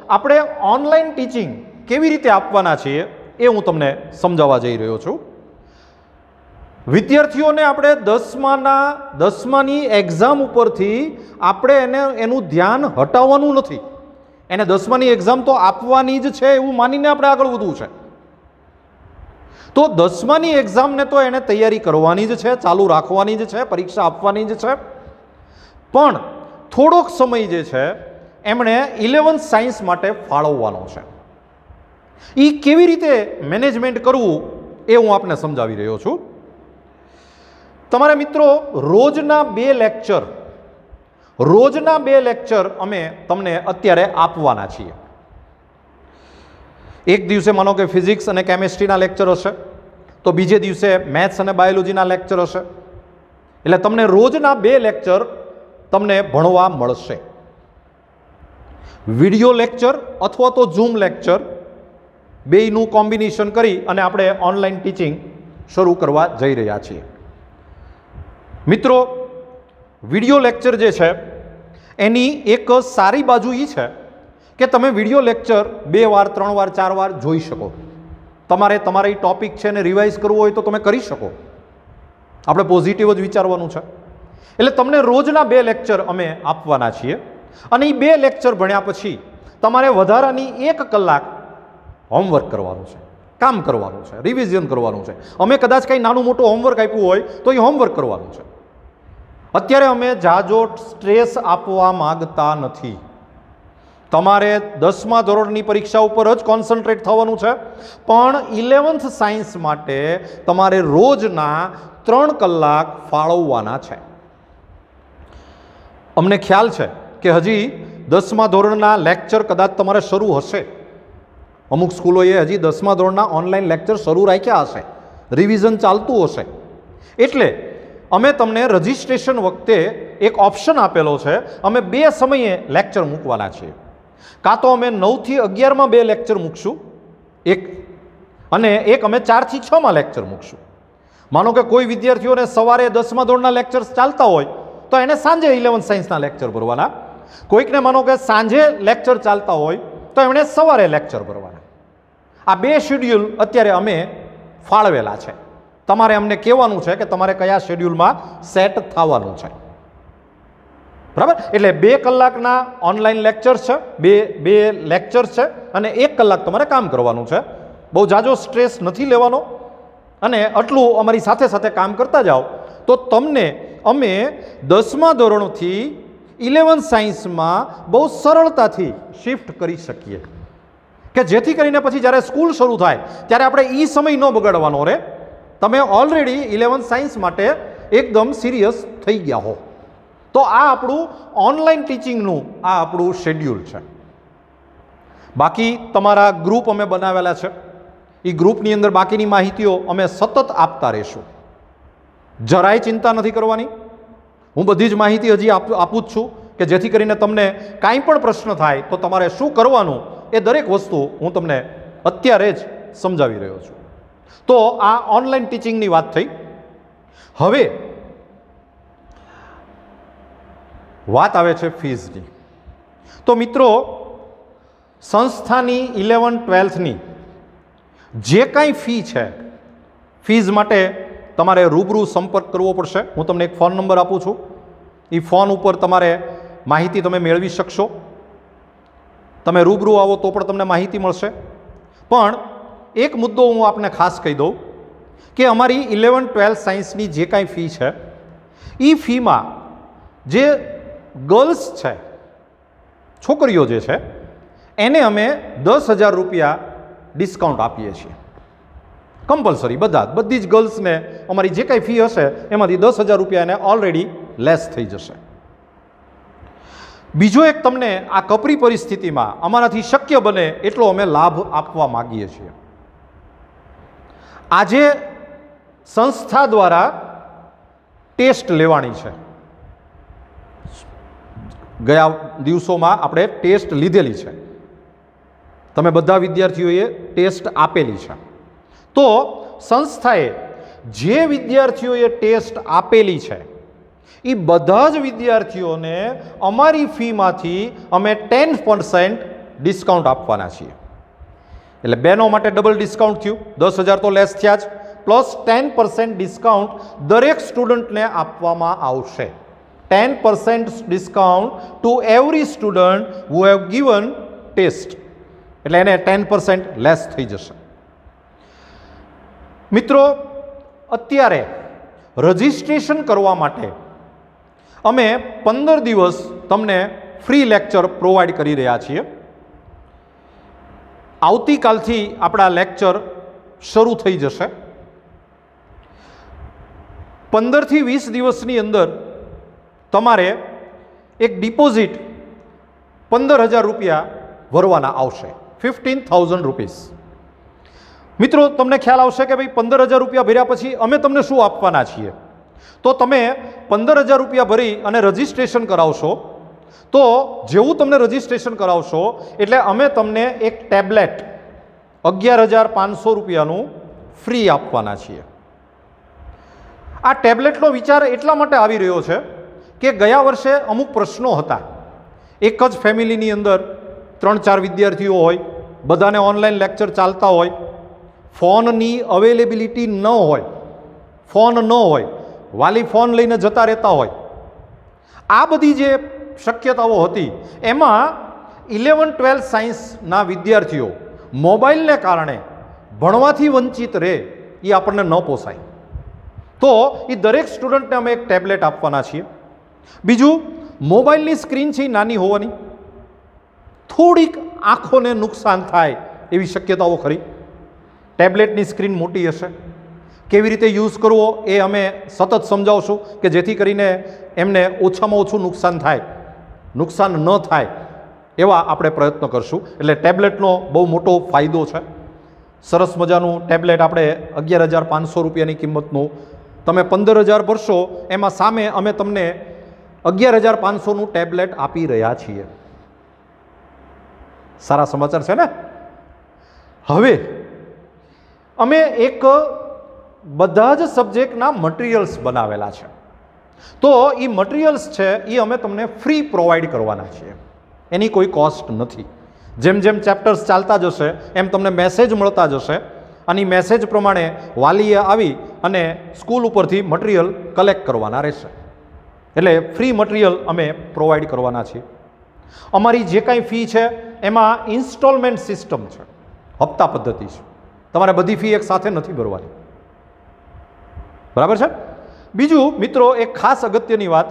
આપણે ઓનલાઈન ટીચિંગ કેવી રીતે આપવાના છીએ એ હું તમને સમજાવવા જઈ રહ્યો છું. વિદ્યાર્થીઓને આપણે દસમાની એક્ઝામ ઉપરથી આપણે એનું ધ્યાન હટાવવાનું નથી. એને દસમાની એક્ઝામ તો આપવાની જ છે એવું માનીને આપણે આગળ વધવું છે. તો દસમાની એક્ઝામને તો એને તૈયારી કરવાની જ છે, ચાલુ રાખવાની જ છે, પરીક્ષા આપવાની જ છે. પણ થોડોક સમય જે છે એમણે 11th સાયન્સ માટે ફાળવવાનો છે. એ કેવી રીતે મેનેજમેન્ટ કરવું એ હું આપને સમજાવી રહ્યો છું. તમારા મિત્રો, રોજના બે લેક્ચર અમે તમને અત્યારે આપવાના છીએ. એક દિવસે માનો કે ફિઝિક્સ અને કેમેસ્ટ્રીના લેક્ચર હશે, તો બીજે દિવસે મેથ્સ અને બાયોલોજીના લેક્ચર હશે. એટલે તમને રોજના 2 લેક્ચર તમને ભણવા મળશે. વિડીયો લેક્ચર અથવા તો ઝૂમ લેક્ચર બેયનું કોમ્બિનેશન કરી અને આપણે ઓનલાઈન ટીચિંગ શરૂ કરવા જઈ રહ્યા છીએ. મિત્રો, વિડીયો લેક્ચર જે છે એની એક સારી બાજુ એ છે કે તમે વિડીયો લેક્ચર 2 વાર 3 વાર 4 વાર જોઈ શકો. તમારે ટોપિક છે ને રિવાઇઝ કરવું હોય તો તમે કરી શકો. આપણે પોઝિટિવ જ વિચારવાનું છે. એટલે તમને રોજના 2 લેક્ચર અમે આપવાના છીએ. અને એ 2 લેક્ચર ભણ્યા પછી તમારે વધારાની 1 કલાક હોમવર્ક કરવાનું છે, કામ કરવાનું છે, રિવિઝન કરવાનું છે. અમે કદાચ કંઈ નાનું મોટું હોમવર્ક આપ્યું હોય તો એ હોમવર્ક કરવાનું છે. અત્યારે અમે જાજો સ્ટ્રેસ આપવા માગતા નથી. તમારે 10મા ધોરણની પરીક્ષા ઉપર જ કોન્સન્ટ્રેટ થવાનું છે. પણ 11th સાયન્સ માટે તમારે રોજના 3 કલાક ફાળવવાના છે. અમને ખ્યાલ છે કે હજી 10મા ધોરણના લેક્ચર કદાચ તમારે શરૂ હશે. અમુક સ્કૂલોએ હજી 10મા ધોરણના ઓનલાઈન લેક્ચર શરૂ રાખ્યા હશે, રિવિઝન ચાલતું હશે. એટલે અમે તમને રજિસ્ટ્રેશન વખતે એક ઓપ્શન આપેલો છે. અમે 2 સમયે લેક્ચર મૂકવાના છીએ. કાં તો અમે 9 થી 11માં 2 લેક્ચર મૂકશું, અને એક અમે 4 થી 6માં લેક્ચર મૂકશું. માનો કે કોઈ વિદ્યાર્થીઓને સવારે 10મા ધોરણના લેક્ચર્સ ચાલતા હોય તો એને સાંજે 11th સાયન્સના લેક્ચર ભરવાના. કોઈકને માનો કે સાંજે લેક્ચર ચાલતા હોય તો એમણે સવારે લેક્ચર ભરવાના. આ 2 શેડ્યુલ અત્યારે અમે ફાળવેલા છે. તમારે અમને કહેવાનું છે કે તમારે કયા શેડ્યુલમાં સેટ થવાનું છે. બરાબર? એટલે 2 કલાકના ઓનલાઈન લેક્ચર છે, બે લેક્ચર છે, અને 1 કલાક તમારે કામ કરવાનું છે. બહુ જાજો સ્ટ્રેસ નથી લેવાનો. અને આટલું અમારી સાથે સાથે કામ કરતા જાઓ તો તમને અમે 10મા ધોરણથી 11th સાયન્સમાં બહુ સરળતાથી શિફ્ટ કરી શકીએ, કે જેથી કરીને પછી જ્યારે સ્કૂલ શરૂ થાય ત્યારે આપણે એ સમય ન બગાડવાનો રહે. તમે ઓલરેડી 11th સાયન્સ માટે એકદમ સિરિયસ થઈ ગયા હો. તો આ આપણું ઓનલાઈન ટીચિંગનું આપણું શેડ્યુલ છે. બાકી તમારા ગ્રુપ અમે બનાવેલા છે. એ ગ્રુપની અંદર બાકીની માહિતીઓ અમે સતત આપતા રહીશું. જરાય ચિંતા નથી કરવાની. હું બધી જ માહિતી હજી આપું જ છું કે જેથી કરીને તમને કાંઈ પણ પ્રશ્ન થાય તો તમારે શું કરવાનું એ દરેક વસ્તુ હું તમને અત્યારે જ સમજાવી રહ્યો છું. તો આ ઓનલાઈન ટીચિંગની વાત થઈ. હવે વાત આવે છે ફીઝની. તો મિત્રો, સંસ્થાની 11th-12thની જે કાંઈ ફી છે, ફીઝ માટે તમારે રૂબરૂ સંપર્ક કરવો પડશે. હું તમને એક ફોન નંબર આપું છું. એ ફોન ઉપર તમારે માહિતી તમે મેળવી શકશો. તમે રૂબરૂ આવો તો પણ તમને માહિતી મળશે. પણ એક મુદ્દો હું આપને ખાસ કહી દઉં કે અમારી 11th-12th સાયન્સની જે કાંઈ ફી છે એ ફીમાં જે ગર્લ્સ છે, છોકરીઓ જે છે, એને અમે 10,000 રૂપિયા ડિસ્કાઉન્ટ આપીએ છીએ. કમ્પલસરી બધી જ ગર્લ્સને અમારી જે કાંઈ ફી હશે એમાંથી 10,000 રૂપિયા એને ઓલરેડી લેસ થઈ જશે. બીજો એક તમને આ કપરી પરિસ્થિતિમાં અમારાથી શક્ય બને એટલો અમે લાભ આપવા માગીએ છીએ. આજે સંસ્થા દ્વારા ટેસ્ટ લેવાની છે. ગયા દિવસોમાં આપણે ટેસ્ટ લીધેલી છે. તમે બધા વિદ્યાર્થીઓએ ટેસ્ટ આપેલી છે. તો સંસ્થાએ જે વિદ્યાર્થીઓએ ટેસ્ટ આપેલી છે એ બધા જ વિદ્યાર્થીઓને અમારી ફીમાંથી અમે 10% ડિસ્કાઉન્ટ આપવાના છીએ. એટલે બહેનો માટે ડબલ ડિસ્કાઉન્ટ થયું, 10,000 તો લેસ થયા જ, પ્લસ 10% ડિસ્કાઉન્ટ દરેક સ્ટુડન્ટને આપવામાં આવશે. 10% discount to every student who have given test, એટલે એને 10% લેસ થઈ જશે. મિત્રો, અત્યારે રજિસ્ટ્રેશન કરવા માટે અમે 15 દિવસ તમને ફ્રી લેક્ચર પ્રોવાઈડ કરી રહ્યા છીએ. આવતીકાલથી આપણા લેક્ચર શરૂ થઈ જશે. 15 થી 20 દિવસની અંદર તમારે એક ડિપોઝિટ 15,000 રૂપિયા ભરવાના આવશે, 15,000 રૂપીસ. મિત્રો, તમને ખ્યાલ આવશે કે ભાઈ 15,000 રૂપિયા ભર્યા પછી અમે તમને શું આપવાના છીએ. તો તમે 15,000 રૂપિયા ભરી અને રજિસ્ટ્રેશન કરાવશો, તો જેવું તમને રજિસ્ટ્રેશન કરાવશો એટલે અમે તમને એક ટેબ્લેટ 11,500 રૂપિયાનું ફ્રી આપવાના છીએ. આ ટેબ્લેટનો વિચાર એટલા માટે આવી રહ્યો છે કે ગયા વર્ષે અમુક પ્રશ્નો હતા. એક જ ફેમિલીની અંદર 3-4 વિદ્યાર્થીઓ હોય, બધાને ઓનલાઈન લેક્ચર ચાલતા હોય, ફોનની અવેલેબિલિટી ન હોય, ફોન ન હોય, વાલી ફોન લઈને જતા રહેતા હોય, આ બધી જે શક્યતાઓ હતી એમાં 11-12 સાયન્સના વિદ્યાર્થીઓ મોબાઈલને કારણે ભણવાથી વંચિત રહે એ આપણને ન પોસાય. તો એ દરેક સ્ટુડન્ટને અમે એક ટેબ્લેટ આપવાના છીએ. બીજું, મોબાઈલની સ્ક્રીન છે નાની હોવાની, થોડીક આંખોને નુકસાન થાય એવી શક્યતાઓ ખરી. ટેબ્લેટની સ્ક્રીન મોટી હશે, કેવી રીતે યુઝ કરવો એ અમે સતત સમજાવશું કે જેથી કરીને એમને ઓછામાં ઓછું નુકસાન થાય, નુકસાન ન થાય એવા આપણે પ્રયત્ન કરશું. એટલે ટેબ્લેટનો બહુ મોટો ફાયદો છે. સરસ મજાનું ટેબ્લેટ આપણે 11,500 રૂપિયાની કિંમતનું, તમે 15,000 ભરશો એમાં સામે અમે તમને 11,500નું ટેબ્લેટ આપી રહ્યા છીએ. સારા સમાચાર છે ને. હવે અમે એક બધા જ સબ્જેક્ટના મટીરિયલ્સ બનાવેલા છે. તો એ મટીરિયલ્સ છે એ અમે તમને ફ્રી પ્રોવાઈડ કરવાના છીએ, એની કોઈ કોસ્ટ નથી. જેમ જેમ ચેપ્ટર્સ ચાલતા જશે એમ તમને મેસેજ મળતા જશે અને મેસેજ પ્રમાણે વાલીએ આવી અને સ્કૂલ ઉપરથી મટીરિયલ કલેક્ટ કરવાના રહેશે. એટલે ફ્રી મટીરિયલ અમે પ્રોવાઈડ કરવાના છીએ. અમારી જે કાંઈ ફી છે એમાં ઇન્સ્ટોલમેન્ટ સિસ્ટમ છે, હપ્તા પદ્ધતિ છે. તમારે બધી ફી એક સાથે નથી ભરવાની, બરાબર છે. બીજું મિત્રો, એક ખાસ અગત્યની વાત,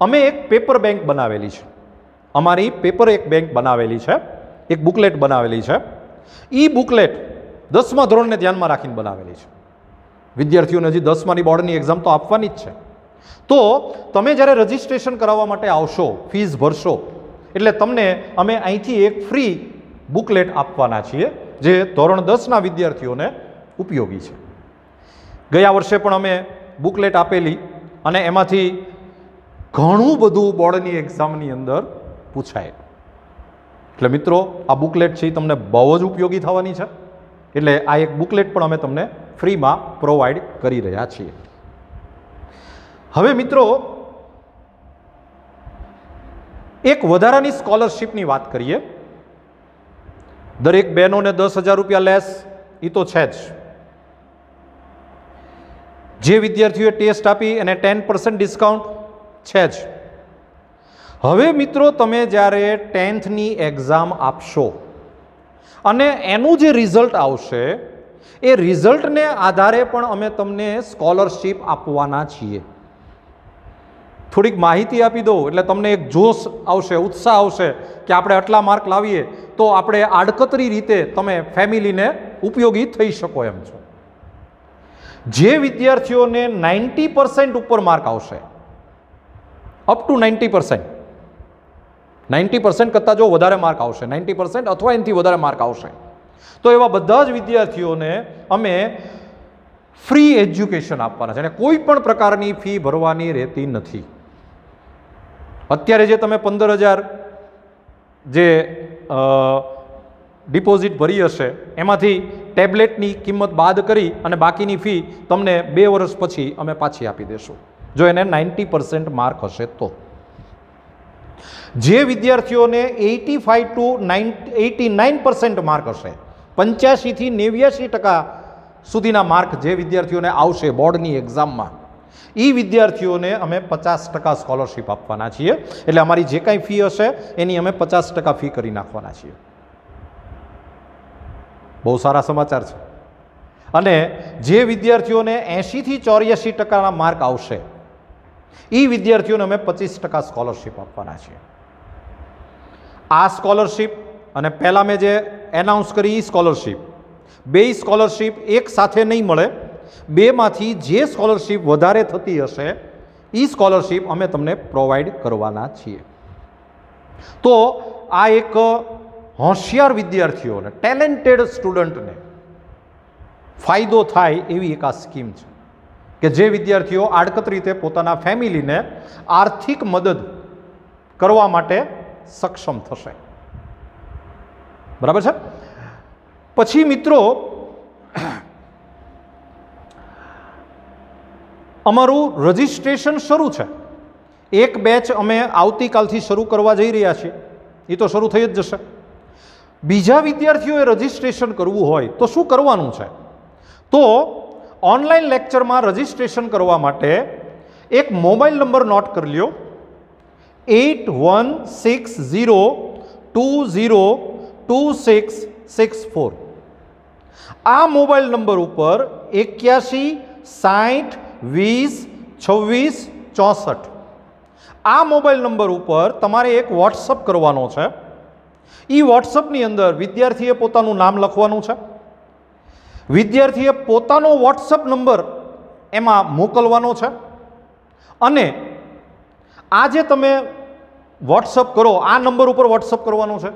અમે એક પેપર બેંક બનાવેલી છે. અમારી પેપર એક બેંક બનાવેલી છે, એક બુકલેટ બનાવેલી છે. એ બુકલેટ 10મા ધોરણને ધ્યાનમાં રાખીને બનાવેલી છે. વિદ્યાર્થીઓને હજી 10માની બોર્ડની એક્ઝામ તો આપવાની જ છે. તો તમે જ્યારે રજિસ્ટ્રેશન કરાવવા માટે આવશો, ફીસ ભરશો, એટલે તમને અમે અહીંથી એક ફ્રી બુકલેટ આપવાના છીએ જે ધોરણ 10ના વિદ્યાર્થીઓને ઉપયોગી છે. ગયા વર્ષે પણ અમે બુકલેટ આપેલી અને એમાંથી ઘણું બધું બોર્ડની એક્ઝામની અંદર પૂછાય. એટલે મિત્રો, આ બુકલેટ છે એ તમને બહુ જ ઉપયોગી થવાની છે. એટલે આ એક બુકલેટ પણ અમે તમને ફ્રીમાં પ્રોવાઈડ કરી રહ્યા છીએ. હવે મિત્રો, એક વધારાની સ્કોલરશિપની વાત કરીએ. દરેક બહેનોને 10,000 રૂપિયા લેસ એ તો છે જ. જે વિદ્યાર્થીઓએ ટેસ્ટ આપી એને 10% ડિસ્કાઉન્ટ છે જ. હવે મિત્રો, તમે જ્યારે 10thની એક્ઝામ આપશો અને એનું જે રિઝલ્ટ આવશે એ રિઝલ્ટને આધારે પણ અમે તમને સ્કોલરશિપ આપવાના છીએ. થોડીક માહિતી આપી દો એટલે તમને એક જોશ આવશે, ઉત્સાહ આવશે કે આપણે આટલા માર્ક લાવીએ તો આપણે આડકતરી રીતે તમે ફેમિલીને ઉપયોગી થઈ શકો એમ છો. જે વિદ્યાર્થીઓને 90% ઉપર માર્ક આવશે, અપ ટુ 90% કરતાં જો વધારે માર્ક આવશે, 90% અથવા એનાથી વધારે માર્ક આવશે, તો એવા બધા જ વિદ્યાર્થીઓને અમે ફ્રી એજ્યુકેશન આપવાના છે અને કોઈ પણ પ્રકારની ફી ભરવાની રહેતી નથી. અત્યારે જે તમે 15,000 જે ડિપોઝિટ ભરી હશે એમાંથી ટેબ્લેટની કિંમત બાદ કરી અને બાકીની ફી તમને 2 વર્ષ પછી અમે પાછી આપી દેશું, જો એને 90% માર્ક હશે તો. જે વિદ્યાર્થીઓને 85 to 89% માર્ક હશે, 85 થી 89% સુધીના માર્ક જે વિદ્યાર્થીઓને આવશે બોર્ડની એક્ઝામમાં, એ વિદ્યાર્થીઓને અમે 50% સ્કોલરશીપ આપવાના છીએ. એટલે અમારી જે કાંઈ ફી હશે એની અમે 50% ફી કરી નાખવાના છીએ. બહુ સારા સમાચાર છે. અને જે વિદ્યાર્થીઓને 80 થી 84% માર્ક આવશે એ વિદ્યાર્થીઓને અમે 25% સ્કોલરશીપ આપવાના છીએ. આ સ્કોલરશીપ અને પહેલાં મેં જે એનાઉન્સ કરી એ સ્કોલરશીપ, બે સ્કોલરશીપ એક સાથે નહીં મળે. બેમાંથી જે સ્કોલરશીપ વધારે થતી હશે એ સ્કોલરશીપ અમે તમને પ્રોવાઈડ કરવાના છીએ. તો આ એક હોશિયાર વિદ્યાર્થીઓને, ટેલેન્ટેડ સ્ટુડન્ટને ફાયદો થાય એવી એક આ સ્કીમ છે કે જે વિદ્યાર્થીઓ આડકત રીતે પોતાના ફેમિલીને આર્થિક મદદ કરવા માટે સક્ષમ થશે. બરાબર છે. પછી મિત્રો અમારું રજિસ્ટ્રેશન શરૂ છે. એક બેચ અમે આવતીકાલથી શરૂ કરવા જઈ રહ્યા છીએ, એ તો શરૂ થઈ જ જશે. બીજા વિદ્યાર્થીઓએ રજિસ્ટ્રેશન કરવું હોય તો શું કરવાનું છે? તો ઓનલાઈન લેક્ચરમાં રજિસ્ટ્રેશન કરવા માટે એક મોબાઈલ નંબર નોટ કરી લ્યો, 8160202664. આ મોબાઈલ નંબર ઉપર 81 60 20 26 64 આ મોબાઈલ નંબર ઉપર તમારે એક વોટ્સઅપ કરવાનો છે. એ વોટ્સઅપની અંદર વિદ્યાર્થીએ પોતાનું નામ લખવાનું છે, વિદ્યાર્થીએ પોતાનો વોટ્સઅપ નંબર એમાં મોકલવાનો છે. અને આ જે તમે વોટ્સઅપ કરો, આ નંબર ઉપર વોટ્સઅપ કરવાનો છે.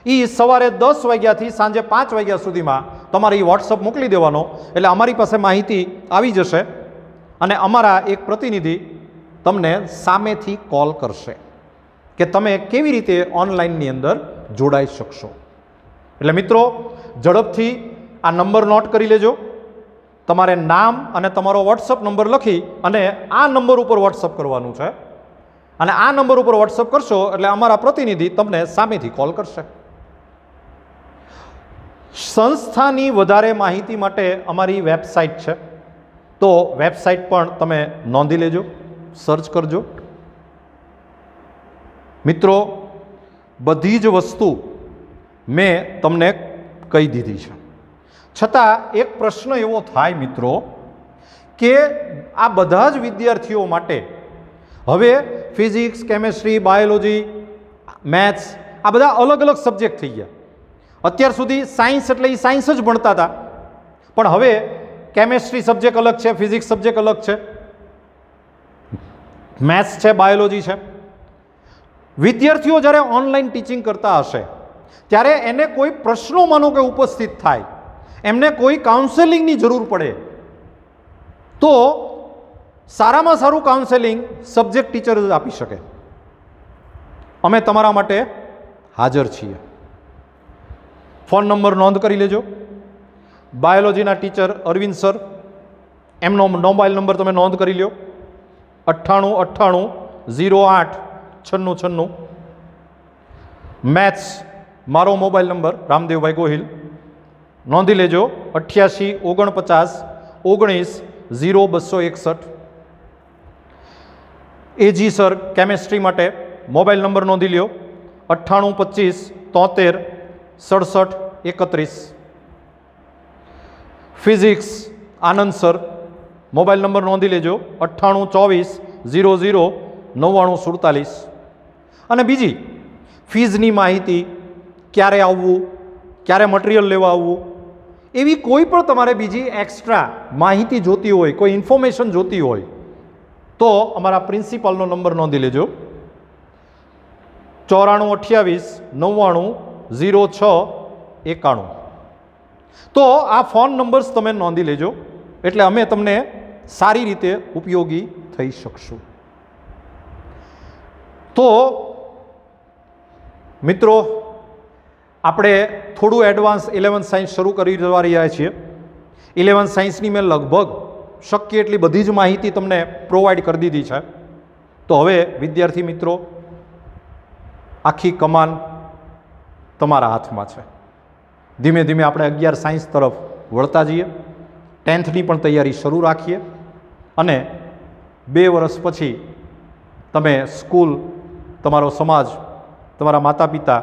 એ સવારે 10 વાગ્યાથી સાંજે 5 વાગ્યા સુધીમાં તમારે એ વોટ્સઅપ મોકલી દેવાનો. એટલે અમારી પાસે માહિતી આવી જશે અને અમારા એક પ્રતિનિધિ તમને સામેથી કોલ કરશે કે તમે કેવી રીતે ઓનલાઈનની અંદર જોડાઈ શકશો. એટલે મિત્રો ઝડપથી આ નંબર નોટ કરી લેજો. તમારે નામ અને તમારો વોટ્સઅપ નંબર લખી અને આ નંબર ઉપર વોટ્સઅપ કરવાનું છે. અને આ નંબર ઉપર વોટ્સઅપ કરશો એટલે અમારા પ્રતિનિધિ તમને સામેથી કોલ કરશે. સંસ્થાની વધારે માહિતી માટે અમારી વેબસાઇટ છે, તો વેબસાઇટ પણ તમે નોંધી લેજો, સર્ચ કરજો. મિત્રો બધી જ વસ્તુ મેં તમને કહી દીધી છે, છતાં એક પ્રશ્ન એવો થાય મિત્રો કે આ બધા જ વિદ્યાર્થીઓ માટે હવે ફિઝિક્સ, કેમેસ્ટ્રી, બાયોલોજી, મેથ્સ આ બધા અલગ અલગ સબ્જેક્ટ થઈ ગયા. અત્યાર સુધી સાયન્સ એટલે એ સાયન્સ જ ભણતા હતા, પણ હવે કેમેસ્ટ્રી સબ્જેક્ટ અલગ છે, ફિઝિક્સ સબ્જેક્ટ અલગ છે, મેથ્સ છે, બાયોલોજી છે. વિદ્યાર્થીઓ જ્યારે ઓનલાઈન ટીચિંગ કરતા હશે ત્યારે એને કોઈ પ્રશ્નો માનો કે ઉપસ્થિત થાય, એમને કોઈ કાઉન્સેલિંગની જરૂર પડે તો સારામાં સારું કાઉન્સેલિંગ સબ્જેક્ટ ટીચર જ આપી શકે. અમે તમારા માટે હાજર છીએ. ફોન નંબર નોંધ કરી લેજો. બાયોલોજીના ટીચર અરવિંદ સર, એમનો મોબાઈલ નંબર તમે નોંધ કરી લો, 9898 08 9696. મેથ્સ મારો મોબાઈલ નંબર રામદેવભાઈ ગોહિલ નોંધી લેજો, 88 49 19 0261. એજી સર કેમેસ્ટ્રી માટે મોબાઈલ નંબર નોંધી લ્યો, 98 25 73 67 31. ફિઝિક્સ આનંદ સર મોબાઈલ નંબર નોંધી લેજો, 98 24 00 99 47. અને બીજી ફીઝની માહિતી, ક્યારે આવવું, ક્યારે મટીરિયલ લેવા આવવું, એવી કોઈ પણ તમારે બીજી એક્સ્ટ્રા માહિતી જોતી હોય, કોઈ ઇન્ફોર્મેશન જોતી હોય તો અમારા પ્રિન્સિપાલનો નંબર નોંધી લેજો, 94 28 99 06 91. તો આ ફોન નંબર્સ તમે નોંધી લેજો. એટલે અમે તમને સારી રીતે ઉપયોગી થઈ શકશું. તો મિત્રો, આપણે થોડું એડવાન્સ 11th સાયન્સ શરૂ કરી રહ્યા છીએ. 11th સાયન્સની મેં લગભગ શક્ય એટલી બધી જ માહિતી તમને પ્રોવાઈડ કરી દીધી છે. તો હવે વિદ્યાર્થી મિત્રો, આખી કમાન તમારા હાથમાં છે. ધીમે ધીમે આપણે 11 સાયન્સ તરફ વળતા જઈએ, 10thની પણ તૈયારી શરૂ રાખીએ અને 2 વર્ષ પછી તમે સ્કૂલ, તમારો સમાજ, તમારા માતા પિતા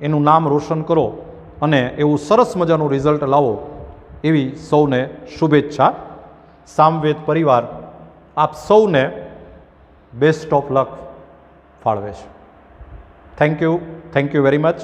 એનું નામ રોશન કરો અને એવું સરસ મજાનું રિઝલ્ટ લાવો, એવી સૌને શુભેચ્છા. સામવેદ પરિવાર આપ સૌને બેસ્ટ ઓફ લક ફાળવે છે. Thank you very much.